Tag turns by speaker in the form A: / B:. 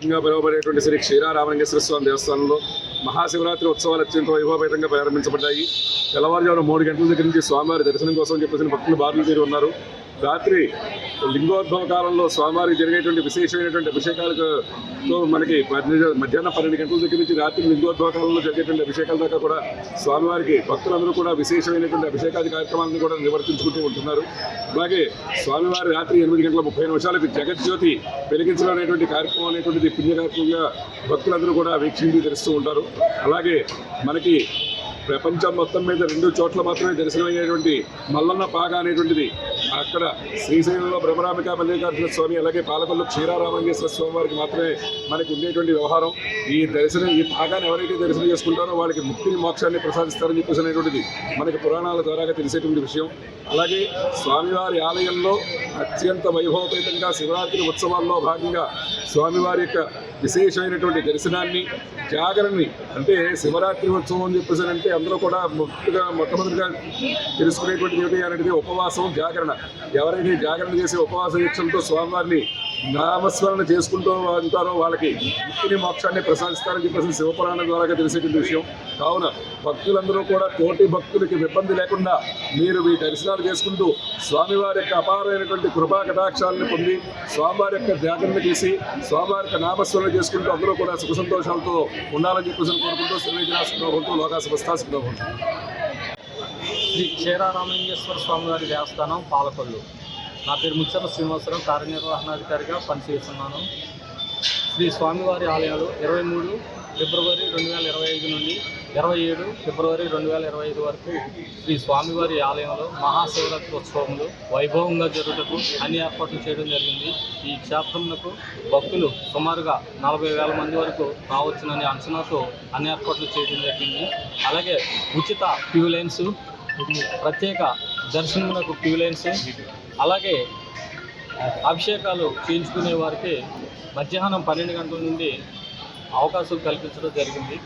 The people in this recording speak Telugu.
A: పిలువబడేటువంటి శ్రీ క్షీరారామలింగేశ్వర స్వామి దేవస్థానంలో మహాశివరాత్రి ఉత్సవాలు అత్యంత వైభవపేతంగా ప్రారంభించబడ్డాయి. తెల్లవారుజామున 3 గంటల దగ్గర నుంచి స్వామివారి దర్శనం కోసం చెప్పేసి భక్తులు బారులు తీరి ఉన్నారు. రాత్రి లింగోద్భవ కాలంలో స్వామివారికి జరిగేటువంటి విశేషమైనటువంటి అభిషేకాలతో మనకి మధ్యాహ్నం 12 గంటల దగ్గర నుంచి రాత్రి లింగోద్భవ కాలంలో జరిగేటువంటి అభిషేకాల దాకా కూడా స్వామివారికి భక్తులందరూ కూడా విశేషమైనటువంటి అభిషేకాది కార్యక్రమాలను కూడా నిర్వర్తించుకుంటూ ఉంటున్నారు. అలాగే స్వామివారి రాత్రి 8:30 జగజ్యోతి వెలిగించడం అనేటువంటి కార్యక్రమం అనేటువంటిది పుణ్యకార్యక్రమంగా భక్తులందరూ కూడా వీక్షించి తెలుస్తూ ఉంటారు. అలాగే మనకి ప్రపంచం మొత్తం మీద 2 చోట్ల మాత్రమే దర్శనమయ్యేటువంటి మల్లన్న పాక అనేటువంటిది అక్కడ శ్రీశైలంలో బ్రహ్మరామిక మల్లికార్జున స్వామి, అలాగే పాలకొల్లు క్షీరారామలింగేశ్వర స్వామి వారికి మాత్రమే మనకి ఉండేటువంటి వ్యవహారం. ఈ పాకాన్ని ఎవరైతే దర్శనం చేసుకుంటారో వాళ్ళకి ముక్తిని మోక్షాన్ని ప్రసాదిస్తారని చెప్పేసి అనేటువంటిది మనకి పురాణాల ద్వారా తెలిసేటువంటి విషయం. అలాగే స్వామివారి ఆలయంలో అత్యంత వైభవపేతంగా శివరాత్రి ఉత్సవాల్లో భాగంగా స్వామివారి యొక్క విశేషమైనటువంటి దర్శనాన్ని, జాగరణని, అంటే శివరాత్రి ఉత్సవం అని చెప్పేసి అంటే అందరూ కూడా మొట్టమొదటిగా తెలుసుకునేటువంటిది ఏమిటి అనేది ఉపవాసం, జాగరణ. ఎవరైతే జాగరణ చేసే ఉపవాస దీక్షలతో స్వామివారిని నామస్మరణ చేసుకుంటూ ఉంటారో వాళ్ళకి ముక్తిని మోక్షాన్ని ప్రసాదిస్తారని చెప్పేసి శివపురాణం ద్వారా తెలిసేటువంటి విషయం. కావున భక్తులందరూ కూడా తోటి భక్తులకి ఇబ్బంది లేకుండా మీరు మీ దర్శనాలు చేసుకుంటూ స్వామివారి యొక్క అపారమైనటువంటి కృపా కటాక్షాలను పొంది స్వామివారి యొక్క జాగరణ చేసి స్వామివారి యొక్క నామస్మరణ చేసుకుంటూ అందరూ కూడా సుఖ సంతోషాలతో ఉండాలని చెప్పేసి కోరుకుంటూ సర్వేజనాసుకుంటూ లోకా సమస్తాసుకుంటూ
B: శ్రీ క్షీరారామలింగేశ్వర స్వామివారి దేవస్థానం పాలకొల్లు. నా పేరు ముచ్చర్ల శ్రీనివాసరావు, కార్యనిర్వహణాధికారిగా పనిచేస్తున్నాను. శ్రీ స్వామివారి ఆలయాలు 23 ఫిబ్రవరి 2025 నుండి 27 ఫిబ్రవరి 2025 వరకు శ్రీ స్వామివారి ఆలయంలో మహాశివరాత్రి ఉత్సవములు వైభవంగా జరుగుటకు అన్ని ఏర్పాట్లు చేయడం జరిగింది. ఈ క్షేత్రమునకు భక్తులు సుమారుగా 40,000 మంది వరకు రావచ్చునని అంచనాతో అన్ని ఏర్పాట్లు చేయడం జరిగింది. అలాగే ఉచిత క్యూ లైన్స్, ప్రత్యేక దర్శనమునకు క్యూ లైన్స్, అలాగే అభిషేకాలు చేయించుకునే వారికి మధ్యాహ్నం 12 గంటల నుండి అవకాశం కల్పించడం జరిగింది.